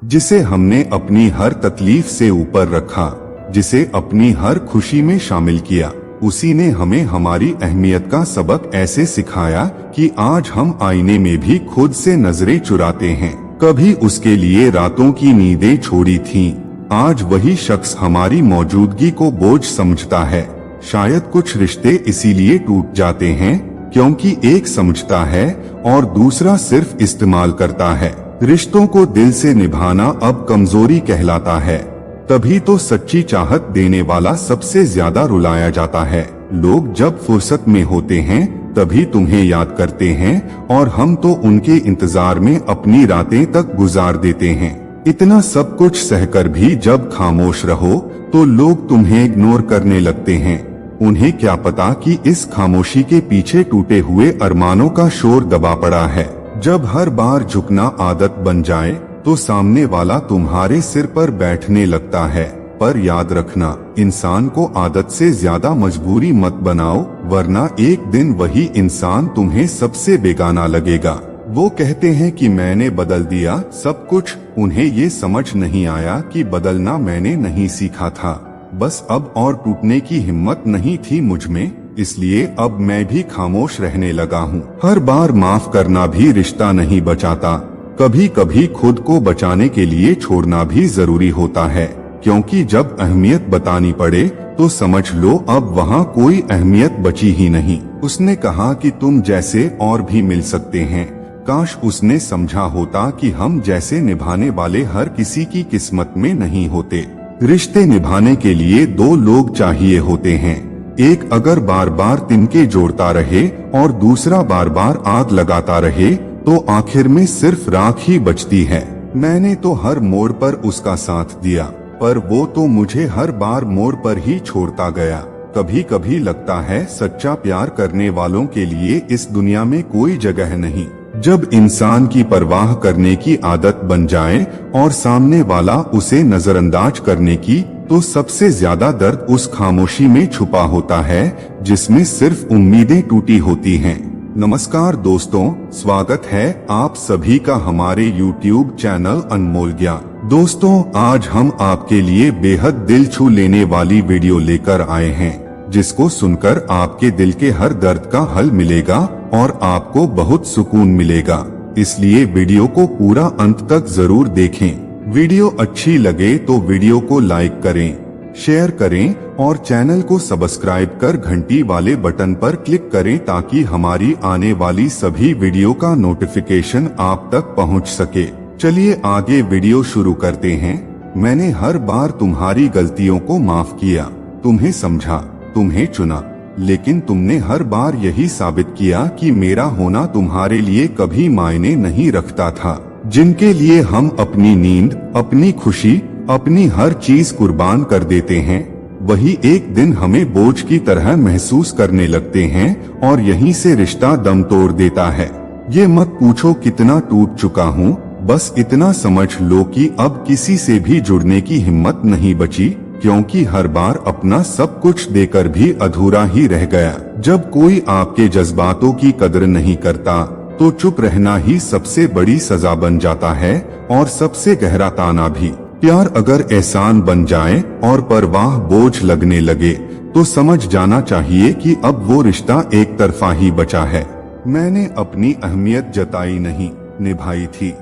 जिसे हमने अपनी हर तकलीफ से ऊपर रखा, जिसे अपनी हर खुशी में शामिल किया, उसी ने हमें हमारी अहमियत का सबक ऐसे सिखाया कि आज हम आईने में भी खुद से नजरें चुराते हैं। कभी उसके लिए रातों की नींदें छोड़ी थीं, आज वही शख्स हमारी मौजूदगी को बोझ समझता है। शायद कुछ रिश्ते इसीलिए टूट जाते हैं क्योंकि एक समझता है और दूसरा सिर्फ इस्तेमाल करता है। रिश्तों को दिल से निभाना अब कमजोरी कहलाता है। तभी तो सच्ची चाहत देने वाला सबसे ज्यादा रुलाया जाता है। लोग जब फुर्सत में होते हैं तभी तुम्हें याद करते हैं और हम तो उनके इंतजार में अपनी रातें तक गुजार देते हैं। इतना सब कुछ सहकर भी जब खामोश रहो तो लोग तुम्हें इग्नोर करने लगते हैं। उन्हें क्या पता कि इस खामोशी के पीछे टूटे हुए अरमानों का शोर दबा पड़ा है। जब हर बार झुकना आदत बन जाए तो सामने वाला तुम्हारे सिर पर बैठने लगता है। पर याद रखना, इंसान को आदत से ज्यादा मजबूरी मत बनाओ, वरना एक दिन वही इंसान तुम्हें सबसे बेगाना लगेगा। वो कहते हैं कि मैंने बदल दिया सब कुछ, उन्हें ये समझ नहीं आया कि बदलना मैंने नहीं सीखा था। बस अब और टूटने की हिम्मत नहीं थी मुझ में, इसलिए अब मैं भी खामोश रहने लगा हूँ। हर बार माफ करना भी रिश्ता नहीं बचाता, कभी कभी खुद को बचाने के लिए छोड़ना भी जरूरी होता है। क्योंकि जब अहमियत बतानी पड़े तो समझ लो अब वहाँ कोई अहमियत बची ही नहीं। उसने कहा कि तुम जैसे और भी मिल सकते हैं। काश उसने समझा होता कि हम जैसे निभाने वाले हर किसी की किस्मत में नहीं होते। रिश्ते निभाने के लिए दो लोग चाहिए होते हैं, एक अगर बार बार तिनके जोड़ता रहे और दूसरा बार बार आग लगाता रहे तो आखिर में सिर्फ राख ही बचती है। मैंने तो हर मोड़ पर उसका साथ दिया, पर वो तो मुझे हर बार मोड़ पर ही छोड़ता गया। कभी कभी लगता है सच्चा प्यार करने वालों के लिए इस दुनिया में कोई जगह नहीं। जब इंसान की परवाह करने की आदत बन जाए और सामने वाला उसे नजरअंदाज करने की, तो सबसे ज्यादा दर्द उस खामोशी में छुपा होता है जिसमें सिर्फ उम्मीदें टूटी होती हैं। नमस्कार दोस्तों, स्वागत है आप सभी का हमारे YouTube चैनल अनमोल ज्ञान। दोस्तों, आज हम आपके लिए बेहद दिल छू लेने वाली वीडियो लेकर आए हैं, जिसको सुनकर आपके दिल के हर दर्द का हल मिलेगा और आपको बहुत सुकून मिलेगा। इसलिए वीडियो को पूरा अंत तक जरूर देखें। वीडियो अच्छी लगे तो वीडियो को लाइक करें, शेयर करें और चैनल को सब्सक्राइब कर घंटी वाले बटन पर क्लिक करें ताकि हमारी आने वाली सभी वीडियो का नोटिफिकेशन आप तक पहुंच सके। चलिए आगे वीडियो शुरू करते हैं। मैंने हर बार तुम्हारी गलतियों को माफ किया, तुम्हें समझा, तुम्हें चुना, लेकिन तुमने हर बार यही साबित किया कि मेरा होना तुम्हारे लिए कभी मायने नहीं रखता था। जिनके लिए हम अपनी नींद, अपनी खुशी, अपनी हर चीज कुर्बान कर देते हैं, वही एक दिन हमें बोझ की तरह महसूस करने लगते हैं और यहीं से रिश्ता दम तोड़ देता है। ये मत पूछो कितना टूट चुका हूँ, बस इतना समझ लो कि अब किसी से भी जुड़ने की हिम्मत नहीं बची, क्योंकि हर बार अपना सब कुछ देकर भी अधूरा ही रह गया। जब कोई आपके जज्बातों की कदर नहीं करता तो चुप रहना ही सबसे बड़ी सजा बन जाता है और सबसे गहरा ताना भी। प्यार अगर एहसान बन जाए और परवाह बोझ लगने लगे तो समझ जाना चाहिए कि अब वो रिश्ता एक तरफा ही बचा है। मैंने अपनी अहमियत जताई नहीं, निभाई थी,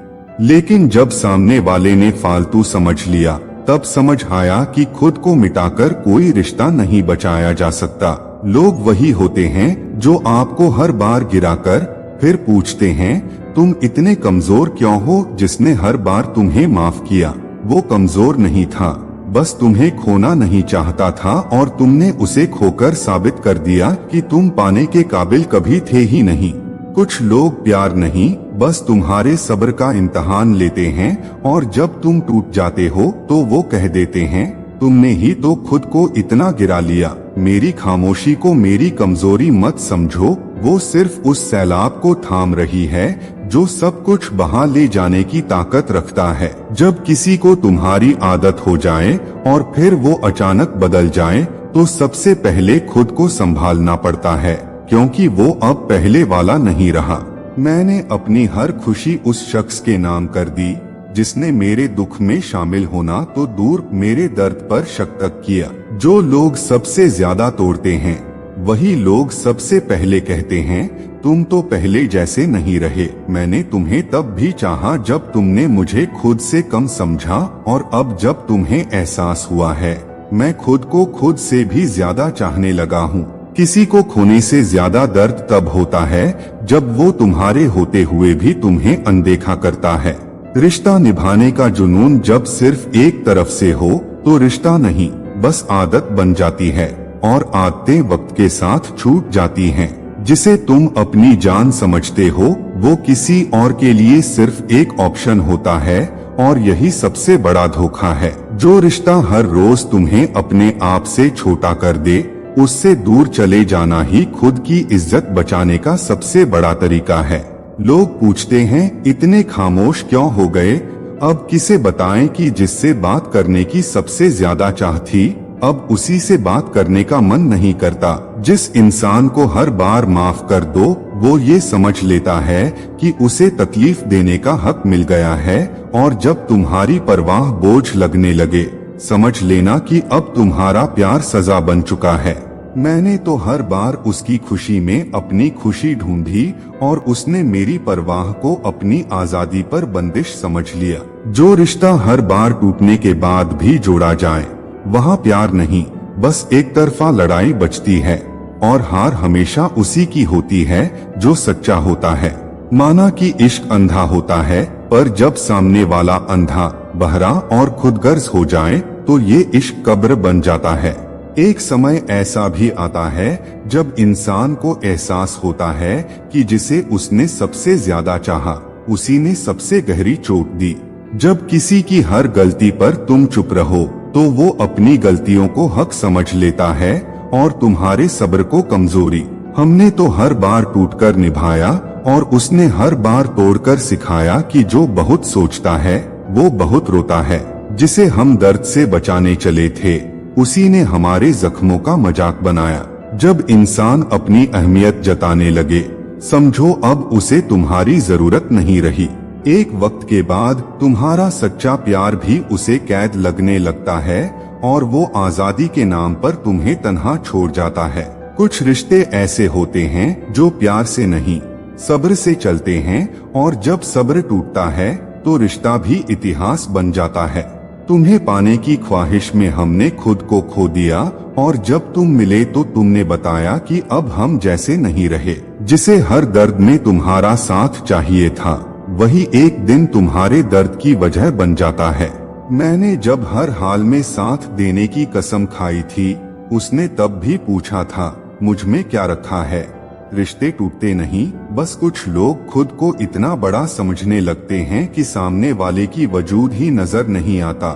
लेकिन जब सामने वाले ने फालतू समझ लिया तब समझ आया कि खुद को मिटाकर कोई रिश्ता नहीं बचाया जा सकता। लोग वही होते हैं जो आपको हर बार गिराकर फिर पूछते हैं तुम इतने कमजोर क्यों हो। जिसने हर बार तुम्हें माफ किया वो कमजोर नहीं था, बस तुम्हें खोना नहीं चाहता था और तुमने उसे खोकर साबित कर दिया कि तुम पाने के काबिल कभी थे ही नहीं। कुछ लोग प्यार नहीं बस तुम्हारे सब्र का इम्तिहान लेते हैं और जब तुम टूट जाते हो तो वो कह देते हैं तुमने ही तो खुद को इतना गिरा लिया। मेरी खामोशी को मेरी कमजोरी मत समझो, वो सिर्फ उस सैलाब को थाम रही है जो सब कुछ बहा ले जाने की ताकत रखता है। जब किसी को तुम्हारी आदत हो जाए और फिर वो अचानक बदल जाए तो सबसे पहले खुद को संभालना पड़ता है, क्योंकि वो अब पहले वाला नहीं रहा। मैंने अपनी हर खुशी उस शख्स के नाम कर दी जिसने मेरे दुख में शामिल होना तो दूर मेरे दर्द पर शक तक किया। जो लोग सबसे ज्यादा तोड़ते हैं वही लोग सबसे पहले कहते हैं तुम तो पहले जैसे नहीं रहे। मैंने तुम्हें तब भी चाहा जब तुमने मुझे खुद से कम समझा, और अब जब तुम्हें एहसास हुआ है मैं खुद को खुद से भी ज्यादा चाहने लगा हूँ। किसी को खोने से ज्यादा दर्द तब होता है जब वो तुम्हारे होते हुए भी तुम्हें अनदेखा करता है। रिश्ता निभाने का जुनून जब सिर्फ एक तरफ से हो तो रिश्ता नहीं, बस आदत बन जाती है, और आदतें वक्त के साथ छूट जाती हैं। जिसे तुम अपनी जान समझते हो वो किसी और के लिए सिर्फ एक ऑप्शन होता है, और यही सबसे बड़ा धोखा है। जो रिश्ता हर रोज तुम्हें अपने आप से छोटा कर दे, उससे दूर चले जाना ही खुद की इज्जत बचाने का सबसे बड़ा तरीका है। लोग पूछते हैं इतने खामोश क्यों हो गए? अब किसे बताएं कि जिससे बात करने की सबसे ज्यादा चाह थी, अब उसी से बात करने का मन नहीं करता। जिस इंसान को हर बार माफ कर दो वो ये समझ लेता है कि उसे तकलीफ देने का हक मिल गया है, और जब तुम्हारी परवाह बोझ लगने लगे समझ लेना कि अब तुम्हारा प्यार सजा बन चुका है। मैंने तो हर बार उसकी खुशी में अपनी खुशी ढूंढी, और उसने मेरी परवाह को अपनी आजादी पर बंदिश समझ लिया। जो रिश्ता हर बार टूटने के बाद भी जोड़ा जाए वहाँ प्यार नहीं, बस एक तरफा लड़ाई बचती है, और हार हमेशा उसी की होती है जो सच्चा होता है। माना कि इश्क अंधा होता है, पर जब सामने वाला अंधा, बहरा और खुदगर्ज हो जाए तो ये इश्क कब्र बन जाता है। एक समय ऐसा भी आता है जब इंसान को एहसास होता है कि जिसे उसने सबसे ज्यादा चाहा उसी ने सबसे गहरी चोट दी। जब किसी की हर गलती पर तुम चुप रहो तो वो अपनी गलतियों को हक समझ लेता है, और तुम्हारे सब्र को कमजोरी। हमने तो हर बार टूटकर निभाया, और उसने हर बार तोड़कर सिखाया कि जो बहुत सोचता है वो बहुत रोता है। जिसे हम दर्द से बचाने चले थे उसी ने हमारे जख्मों का मजाक बनाया। जब इंसान अपनी अहमियत जताने लगे समझो अब उसे तुम्हारी जरूरत नहीं रही। एक वक्त के बाद तुम्हारा सच्चा प्यार भी उसे कैद लगने लगता है, और वो आजादी के नाम पर तुम्हें तन्हा छोड़ जाता है। कुछ रिश्ते ऐसे होते हैं जो प्यार से नहीं सब्र से चलते हैं, और जब सब्र टूटता है तो रिश्ता भी इतिहास बन जाता है। तुम्हें पाने की ख्वाहिश में हमने खुद को खो दिया, और जब तुम मिले तो तुमने बताया कि अब हम जैसे नहीं रहे। जिसे हर दर्द में तुम्हारा साथ चाहिए था वही एक दिन तुम्हारे दर्द की वजह बन जाता है। मैंने जब हर हाल में साथ देने की कसम खाई थी उसने तब भी पूछा था मुझ में क्या रखा है। रिश्ते टूटते नहीं, बस कुछ लोग खुद को इतना बड़ा समझने लगते हैं कि सामने वाले की वजूद ही नजर नहीं आता।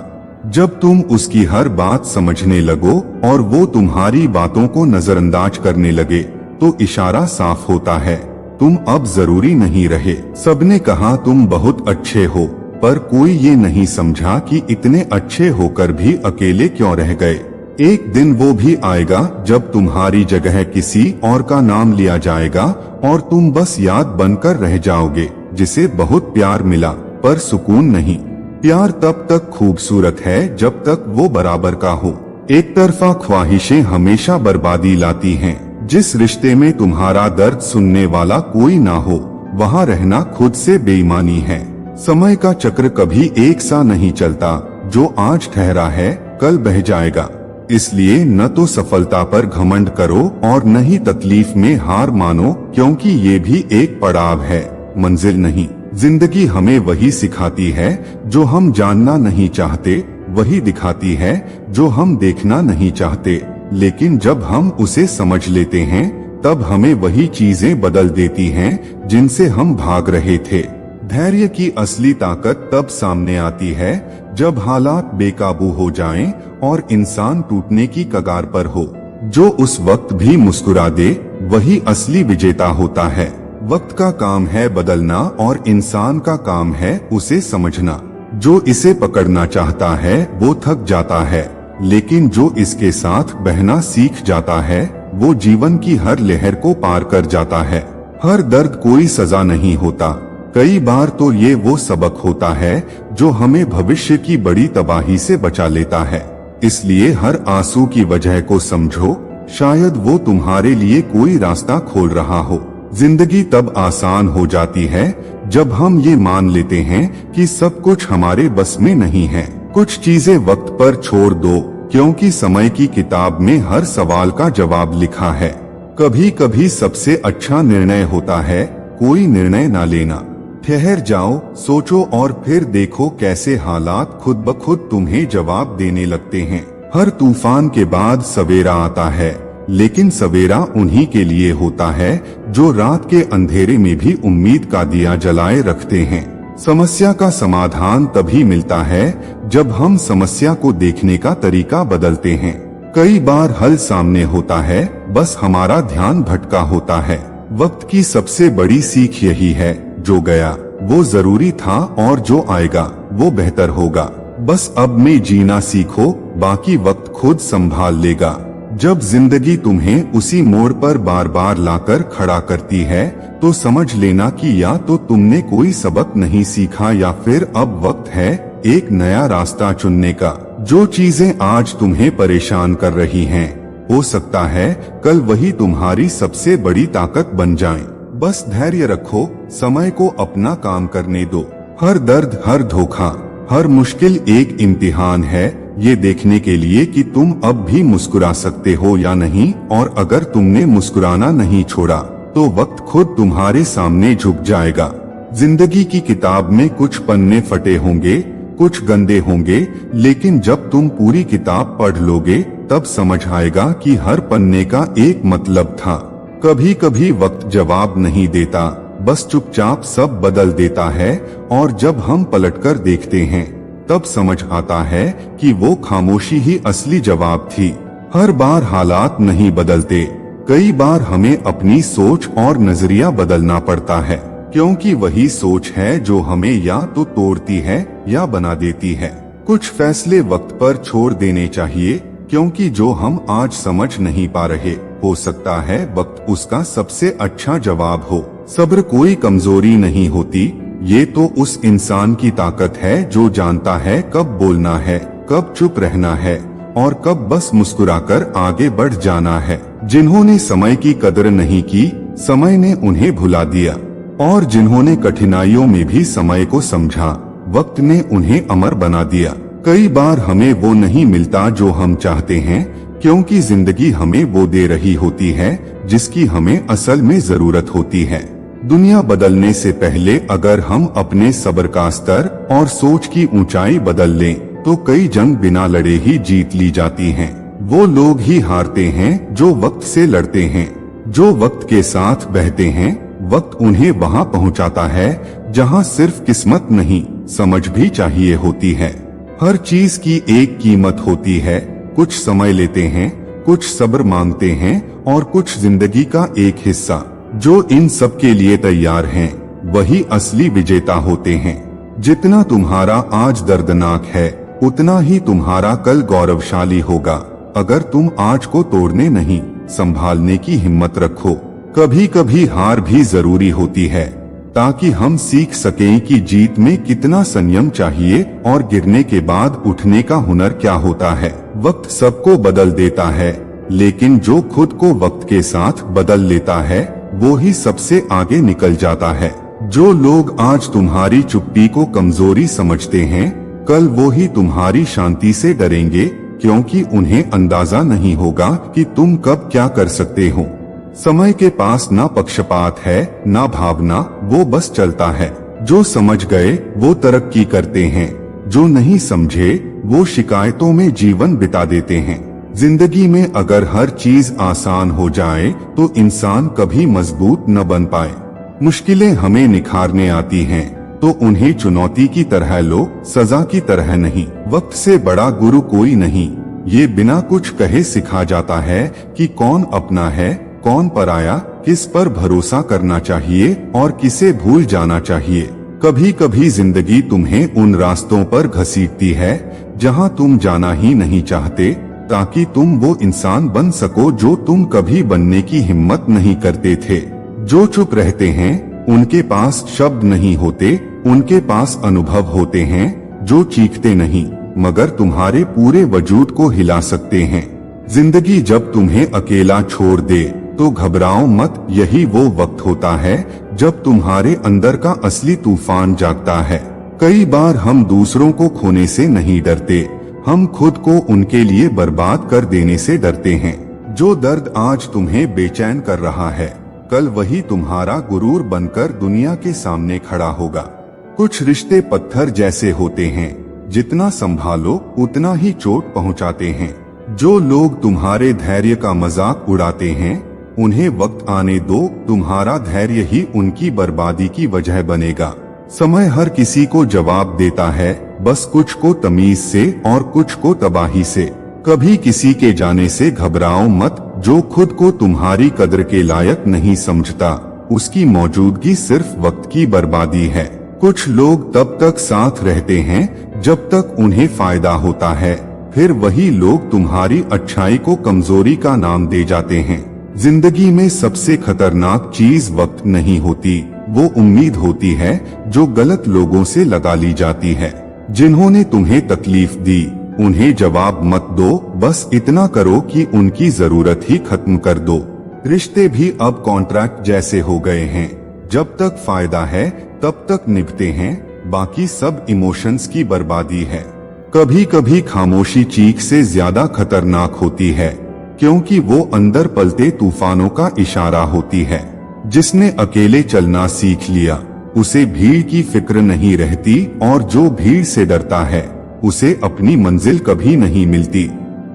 जब तुम उसकी हर बात समझने लगो और वो तुम्हारी बातों को नजरअंदाज करने लगे तो इशारा साफ होता है तुम अब जरूरी नहीं रहे। सबने कहा तुम बहुत अच्छे हो, पर कोई ये नहीं समझा कि इतने अच्छे होकर भी अकेले क्यों रह गए। एक दिन वो भी आएगा जब तुम्हारी जगह किसी और का नाम लिया जाएगा और तुम बस याद बनकर रह जाओगे, जिसे बहुत प्यार मिला पर सुकून नहीं। प्यार तब तक खूबसूरत है जब तक वो बराबर का हो। एक तरफा ख्वाहिशें हमेशा बर्बादी लाती हैं। जिस रिश्ते में तुम्हारा दर्द सुनने वाला कोई ना हो वहाँ रहना खुद से बेईमानी है। समय का चक्र कभी एक सा नहीं चलता, जो आज ठहरा है कल बह जाएगा। इसलिए न तो सफलता पर घमंड करो और न ही तकलीफ में हार मानो, क्योंकि ये भी एक पड़ाव है, मंजिल नहीं। जिंदगी हमें वही सिखाती है जो हम जानना नहीं चाहते, वही दिखाती है जो हम देखना नहीं चाहते। लेकिन जब हम उसे समझ लेते हैं तब हमें वही चीजें बदल देती हैं जिनसे हम भाग रहे थे। धैर्य की असली ताकत तब सामने आती है जब हालात बेकाबू हो जाएं और इंसान टूटने की कगार पर हो। जो उस वक्त भी मुस्कुरा दे वही असली विजेता होता है। वक्त का काम है बदलना और इंसान का काम है उसे समझना। जो इसे पकड़ना चाहता है वो थक जाता है, लेकिन जो इसके साथ बहना सीख जाता है वो जीवन की हर लहर को पार कर जाता है। हर दर्द कोई सजा नहीं होता, कई बार तो ये वो सबक होता है जो हमें भविष्य की बड़ी तबाही से बचा लेता है। इसलिए हर आंसू की वजह को समझो, शायद वो तुम्हारे लिए कोई रास्ता खोल रहा हो। जिंदगी तब आसान हो जाती है जब हम ये मान लेते हैं कि सब कुछ हमारे बस में नहीं है। कुछ चीजें वक्त पर छोड़ दो, क्योंकि समय की किताब में हर सवाल का जवाब लिखा है। कभी कभी सबसे अच्छा निर्णय होता है कोई निर्णय ना लेना। ठहर जाओ, सोचो और फिर देखो कैसे हालात खुद ब खुद तुम्हें जवाब देने लगते हैं। हर तूफान के बाद सवेरा आता है, लेकिन सवेरा उन्हीं के लिए होता है जो रात के अंधेरे में भी उम्मीद का दिया जलाए रखते हैं। समस्या का समाधान तभी मिलता है जब हम समस्या को देखने का तरीका बदलते हैं। कई बार हल सामने होता है, बस हमारा ध्यान भटका होता है। वक्त की सबसे बड़ी सीख यही है, जो गया वो जरूरी था और जो आएगा वो बेहतर होगा। बस अब में जीना सीखो, बाकी वक्त खुद संभाल लेगा। जब जिंदगी तुम्हें उसी मोड़ पर बार बार लाकर खड़ा करती है, तो समझ लेना कि या तो तुमने कोई सबक नहीं सीखा या फिर अब वक्त है एक नया रास्ता चुनने का। जो चीजें आज तुम्हें परेशान कर रही हैं, हो सकता है कल वही तुम्हारी सबसे बड़ी ताकत बन जाएं। बस धैर्य रखो, समय को अपना काम करने दो। हर दर्द, हर धोखा, हर मुश्किल एक इम्तिहान है, ये देखने के लिए कि तुम अब भी मुस्कुरा सकते हो या नहीं। और अगर तुमने मुस्कुराना नहीं छोड़ा, तो वक्त खुद तुम्हारे सामने झुक जाएगा। जिंदगी की किताब में कुछ पन्ने फटे होंगे, कुछ गंदे होंगे, लेकिन जब तुम पूरी किताब पढ़ लोगे, तब समझ आएगा कि हर पन्ने का एक मतलब था। कभी कभी वक्त जवाब नहीं देता, बस चुपचाप सब बदल देता है। और जब हम पलटकर देखते हैं, तब समझ आता है कि वो खामोशी ही असली जवाब थी। हर बार हालात नहीं बदलते, कई बार हमें अपनी सोच और नजरिया बदलना पड़ता है, क्योंकि वही सोच है जो हमें या तो तोड़ती है या बना देती है। कुछ फैसले वक्त पर छोड़ देने चाहिए, क्योंकि जो हम आज समझ नहीं पा रहे, हो सकता है वक्त उसका सबसे अच्छा जवाब हो। सब्र कोई कमजोरी नहीं होती, ये तो उस इंसान की ताकत है जो जानता है कब बोलना है, कब चुप रहना है और कब बस मुस्कुराकर आगे बढ़ जाना है। जिन्होंने समय की कदर नहीं की, समय ने उन्हें भुला दिया, और जिन्होंने कठिनाइयों में भी समय को समझा, वक्त ने उन्हें अमर बना दिया। कई बार हमें वो नहीं मिलता जो हम चाहते हैं, क्योंकि जिंदगी हमें वो दे रही होती है जिसकी हमें असल में जरूरत होती है। दुनिया बदलने से पहले अगर हम अपने सब्र का स्तर और सोच की ऊंचाई बदल लें, तो कई जंग बिना लड़े ही जीत ली जाती हैं। वो लोग ही हारते हैं जो वक्त से लड़ते हैं। जो वक्त के साथ बहते हैं, वक्त उन्हें वहां पहुंचाता है जहां सिर्फ किस्मत नहीं, समझ भी चाहिए होती है। हर चीज की एक कीमत होती है, कुछ समय लेते हैं, कुछ सब्र मांगते हैं और कुछ जिंदगी का एक हिस्सा। जो इन सब के लिए तैयार हैं, वही असली विजेता होते हैं। जितना तुम्हारा आज दर्दनाक है, उतना ही तुम्हारा कल गौरवशाली होगा, अगर तुम आज को तोड़ने नहीं, संभालने की हिम्मत रखो। कभी कभी हार भी जरूरी होती है, ताकि हम सीख सकें कि जीत में कितना संयम चाहिए और गिरने के बाद उठने का हुनर क्या होता है। वक्त सबको बदल देता है, लेकिन जो खुद को वक्त के साथ बदल लेता है, वो ही सबसे आगे निकल जाता है। जो लोग आज तुम्हारी चुप्पी को कमजोरी समझते हैं, कल वो ही तुम्हारी शांति से डरेंगे, क्योंकि उन्हें अंदाजा नहीं होगा कि तुम कब क्या कर सकते हो। समय के पास ना पक्षपात है, ना भावना, वो बस चलता है। जो समझ गए वो तरक्की करते हैं, जो नहीं समझे वो शिकायतों में जीवन बिता देते हैं। जिंदगी में अगर हर चीज आसान हो जाए, तो इंसान कभी मजबूत न बन पाए। मुश्किलें हमें निखारने आती हैं, तो उन्हें चुनौती की तरह लो, सजा की तरह नहीं। वक्त से बड़ा गुरु कोई नहीं, ये बिना कुछ कहे सिखा जाता है कि कौन अपना है, कौन पराया, किस पर भरोसा करना चाहिए और किसे भूल जाना चाहिए। कभी कभी जिंदगी तुम्हें उन रास्तों पर घसीटती है जहां तुम जाना ही नहीं चाहते, ताकि तुम वो इंसान बन सको जो तुम कभी बनने की हिम्मत नहीं करते थे। जो चुप रहते हैं, उनके पास शब्द नहीं होते, उनके पास अनुभव होते हैं। जो चीखते नहीं मगर तुम्हारे पूरे वजूद को हिला सकते हैं। जिंदगी जब तुम्हें अकेला छोड़ दे तो घबराओ मत, यही वो वक्त होता है जब तुम्हारे अंदर का असली तूफान जागता है। कई बार हम दूसरों को खोने से नहीं डरते, हम खुद को उनके लिए बर्बाद कर देने से डरते हैं। जो दर्द आज तुम्हें बेचैन कर रहा है, कल वही तुम्हारा गुरूर बनकर दुनिया के सामने खड़ा होगा। कुछ रिश्ते पत्थर जैसे होते हैं, जितना संभालो उतना ही चोट पहुंचाते हैं। जो लोग तुम्हारे धैर्य का मजाक उड़ाते हैं, उन्हें वक्त आने दो, तुम्हारा धैर्य ही उनकी बर्बादी की वजह बनेगा। समय हर किसी को जवाब देता है, बस कुछ को तमीज से और कुछ को तबाही से। कभी किसी के जाने से घबराओ मत, जो खुद को तुम्हारी कद्र के लायक नहीं समझता, उसकी मौजूदगी सिर्फ वक्त की बर्बादी है। कुछ लोग तब तक साथ रहते हैं जब तक उन्हें फायदा होता है, फिर वही लोग तुम्हारी अच्छाई को कमजोरी का नाम दे जाते हैं। जिंदगी में सबसे खतरनाक चीज वक्त नहीं होती, वो उम्मीद होती है जो गलत लोगों से लगा ली जाती है। जिन्होंने तुम्हें तकलीफ दी उन्हें जवाब मत दो, बस इतना करो कि उनकी जरूरत ही खत्म कर दो। रिश्ते भी अब कॉन्ट्रैक्ट जैसे हो गए हैं, जब तक फायदा है तब तक निभते हैं, बाकी सब इमोशंस की बर्बादी है। कभी कभी खामोशी चीख से ज्यादा खतरनाक होती है, क्योंकि वो अंदर पलते तूफानों का इशारा होती है। जिसने अकेले चलना सीख लिया उसे भीड़ की फिक्र नहीं रहती, और जो भीड़ से डरता है उसे अपनी मंजिल कभी नहीं मिलती।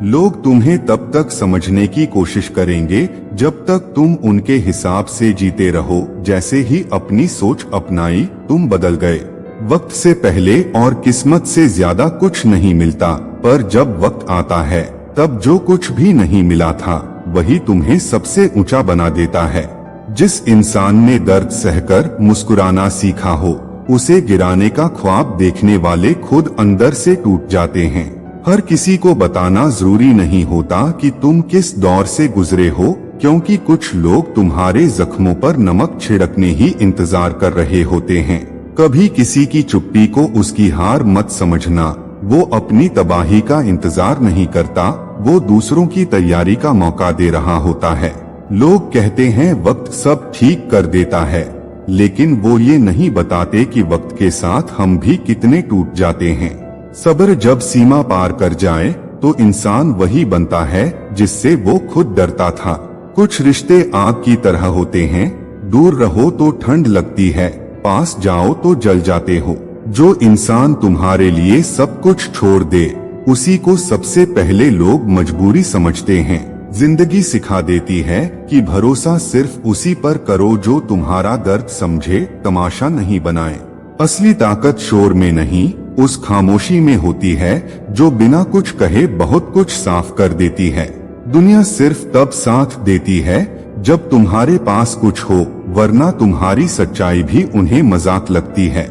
लोग तुम्हें तब तक समझने की कोशिश करेंगे जब तक तुम उनके हिसाब से जीते रहो। जैसे ही अपनी सोच अपनाई तुम बदल गए। वक्त से पहले और किस्मत से ज्यादा कुछ नहीं मिलता, पर जब वक्त आता है तब जो कुछ भी नहीं मिला था वही तुम्हें सबसे ऊंचा बना देता है। जिस इंसान ने दर्द सहकर मुस्कुराना सीखा हो, उसे गिराने का ख्वाब देखने वाले खुद अंदर से टूट जाते हैं। हर किसी को बताना जरूरी नहीं होता कि तुम किस दौर से गुजरे हो, क्योंकि कुछ लोग तुम्हारे जख्मों पर नमक छिड़कने ही इंतजार कर रहे होते हैं। कभी किसी की चुप्पी को उसकी हार मत समझना, वो अपनी तबाही का इंतजार नहीं करता, वो दूसरों की तैयारी का मौका दे रहा होता है। लोग कहते हैं वक्त सब ठीक कर देता है, लेकिन वो ये नहीं बताते कि वक्त के साथ हम भी कितने टूट जाते हैं। सब्र जब सीमा पार कर जाए तो इंसान वही बनता है जिससे वो खुद डरता था। कुछ रिश्ते आग की तरह होते हैं, दूर रहो तो ठंड लगती है, पास जाओ तो जल जाते हो। जो इंसान तुम्हारे लिए सब कुछ छोड़ दे, उसी को सबसे पहले लोग मजबूरी समझते हैं। जिंदगी सिखा देती है कि भरोसा सिर्फ उसी पर करो जो तुम्हारा दर्द समझे, तमाशा नहीं बनाए। असली ताकत शोर में नहीं, उस खामोशी में होती है जो बिना कुछ कहे बहुत कुछ साफ कर देती है। दुनिया सिर्फ तब साथ देती है जब तुम्हारे पास कुछ हो, वरना तुम्हारी सच्चाई भी उन्हें मजाक लगती है।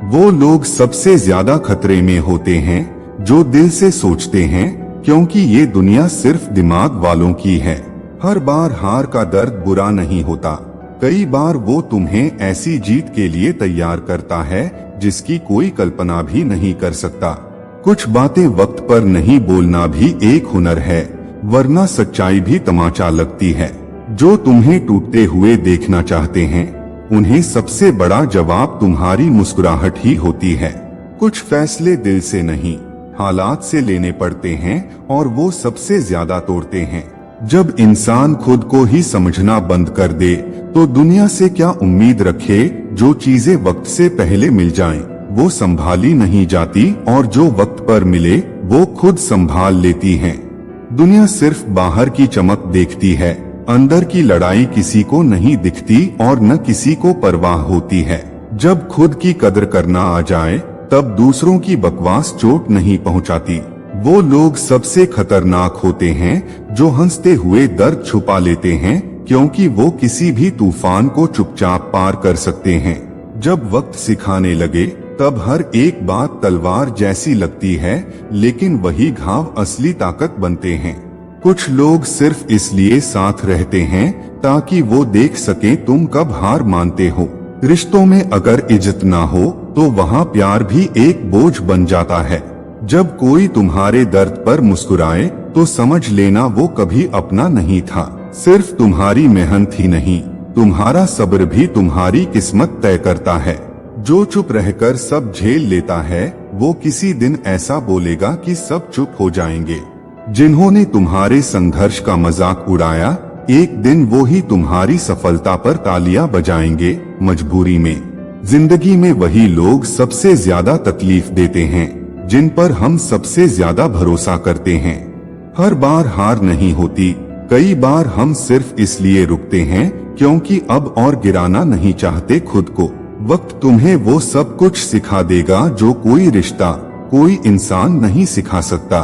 वो लोग सबसे ज्यादा खतरे में होते हैं जो दिल से सोचते हैं, क्योंकि ये दुनिया सिर्फ दिमाग वालों की है। हर बार हार का दर्द बुरा नहीं होता, कई बार वो तुम्हें ऐसी जीत के लिए तैयार करता है जिसकी कोई कल्पना भी नहीं कर सकता। कुछ बातें वक्त पर नहीं बोलना भी एक हुनर है, वरना सच्चाई भी तमाचा लगती है। जो तुम्हें टूटते हुए देखना चाहते हैं, उन्हें सबसे बड़ा जवाब तुम्हारी मुस्कुराहट ही होती है। कुछ फैसले दिल से नहीं, हालात से लेने पड़ते हैं, और वो सबसे ज्यादा तोड़ते हैं। जब इंसान खुद को ही समझना बंद कर दे तो दुनिया से क्या उम्मीद रखे। जो चीजें वक्त से पहले मिल जाएं, वो संभाली नहीं जाती, और जो वक्त पर मिले वो खुद संभाल लेती हैं। दुनिया सिर्फ बाहर की चमक देखती है, अंदर की लड़ाई किसी को नहीं दिखती और न किसी को परवाह होती है। जब खुद की कदर करना आ जाए तब दूसरों की बकवास चोट नहीं पहुंचाती। वो लोग सबसे खतरनाक होते हैं जो हंसते हुए दर्द छुपा लेते हैं, क्योंकि वो किसी भी तूफान को चुपचाप पार कर सकते हैं। जब वक्त सिखाने लगे तब हर एक बात तलवार जैसी लगती है, लेकिन वही घाव असली ताकत बनते हैं। कुछ लोग सिर्फ इसलिए साथ रहते हैं ताकि वो देख सकें तुम कब हार मानते हो। रिश्तों में अगर इज्जत ना हो तो वहाँ प्यार भी एक बोझ बन जाता है। जब कोई तुम्हारे दर्द पर मुस्कुराए तो समझ लेना वो कभी अपना नहीं था। सिर्फ तुम्हारी मेहनत ही नहीं, तुम्हारा सब्र भी तुम्हारी किस्मत तय करता है। जो चुप रहकर सब झेल लेता है वो किसी दिन ऐसा बोलेगा कि सब चुप हो जाएंगे। जिन्होंने तुम्हारे संघर्ष का मजाक उड़ाया, एक दिन वो ही तुम्हारी सफलता पर तालियां बजाएंगे। मजबूरी में जिंदगी में वही लोग सबसे ज्यादा तकलीफ देते हैं जिन पर हम सबसे ज्यादा भरोसा करते हैं। हर बार हार नहीं होती, कई बार हम सिर्फ इसलिए रुकते हैं क्योंकि अब और गिराना नहीं चाहते खुद को। वक्त तुम्हें वो सब कुछ सिखा देगा जो कोई रिश्ता, कोई इंसान नहीं सिखा सकता।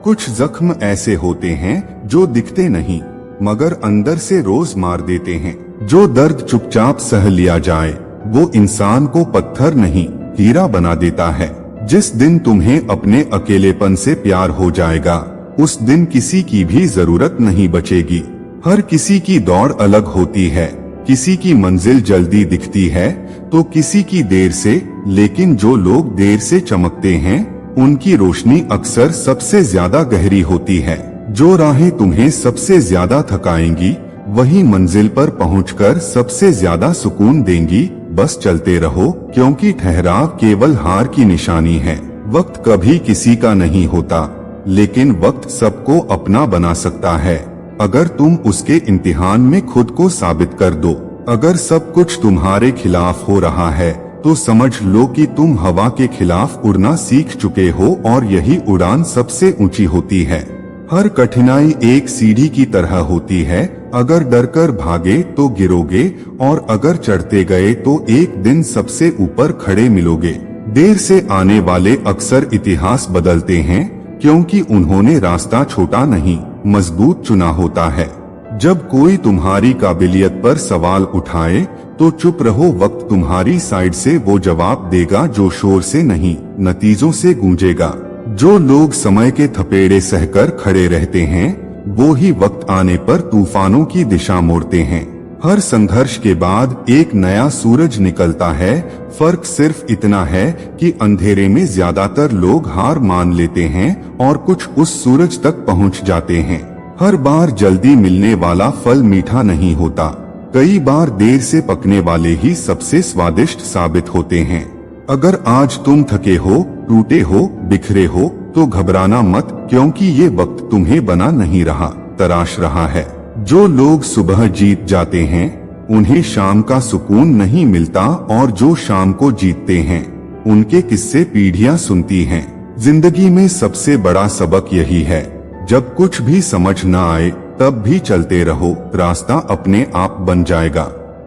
कुछ जख्म ऐसे होते हैं जो दिखते नहीं मगर अंदर से रोज मार देते हैं। जो दर्द चुपचाप सह लिया जाए वो इंसान को पत्थर नहीं हीरा बना देता है। जिस दिन तुम्हें अपने अकेलेपन से प्यार हो जाएगा उस दिन किसी की भी जरूरत नहीं बचेगी। हर किसी की दौड़ अलग होती है, किसी की मंजिल जल्दी दिखती है तो किसी की देर से, लेकिन जो लोग देर से चमकते हैं उनकी रोशनी अक्सर सबसे ज्यादा गहरी होती है। जो राहें तुम्हें सबसे ज्यादा थकाएंगी वही मंजिल पर पहुंचकर सबसे ज्यादा सुकून देंगी। बस चलते रहो क्योंकि ठहराव केवल हार की निशानी है। वक्त कभी किसी का नहीं होता लेकिन वक्त सबको अपना बना सकता है अगर तुम उसके इम्तिहान में खुद को साबित कर दो। अगर सब कुछ तुम्हारे खिलाफ हो रहा है तो समझ लो कि तुम हवा के खिलाफ उड़ना सीख चुके हो और यही उड़ान सबसे ऊंची होती है। हर कठिनाई एक सीढ़ी की तरह होती है, अगर डरकर भागे तो गिरोगे और अगर चढ़ते गए तो एक दिन सबसे ऊपर खड़े मिलोगे। देर से आने वाले अक्सर इतिहास बदलते हैं क्योंकि उन्होंने रास्ता छोटा नहीं मजबूत चुना होता है। जब कोई तुम्हारी काबिलियत पर सवाल उठाए तो चुप रहो, वक्त तुम्हारी साइड से वो जवाब देगा जो शोर से नहीं नतीजों से गूंजेगा। जो लोग समय के थपेड़े सहकर खड़े रहते हैं वो ही वक्त आने पर तूफानों की दिशा मोड़ते हैं। हर संघर्ष के बाद एक नया सूरज निकलता है। फर्क सिर्फ इतना है कि अंधेरे में ज्यादातर लोग हार मान लेते हैं और कुछ उस सूरज तक पहुंच जाते हैं। हर बार जल्दी मिलने वाला फल मीठा नहीं होता, कई बार देर से पकने वाले ही सबसे स्वादिष्ट साबित होते हैं। अगर आज तुम थके हो, टूटे हो, बिखरे हो तो घबराना मत, क्योंकि ये वक्त तुम्हें बना नहीं रहा, तराश रहा है। जो लोग सुबह जीत जाते हैं उन्हें शाम का सुकून नहीं मिलता और जो शाम को जीतते हैं उनके किस्से पीढ़ियां सुनती हैं। जिंदगी में सबसे बड़ा सबक यही है, जब कुछ भी समझ न आए तब भी चलते रहो, रास्ता अपने आप बन जाएगा।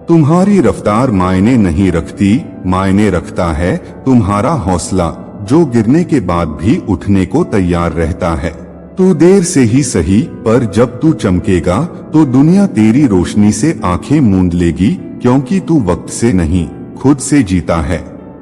तुम्हारी रफ्तार मायने नहीं रखती, मायने रखता है तुम्हारा हौसला जो गिरने के बाद भी उठने को तैयार रहता है। तू देर से ही सही, पर जब तू चमकेगा तो दुनिया तेरी रोशनी से आंखें मूंद लेगी, क्योंकि तू वक्त से नहीं खुद से जीता है।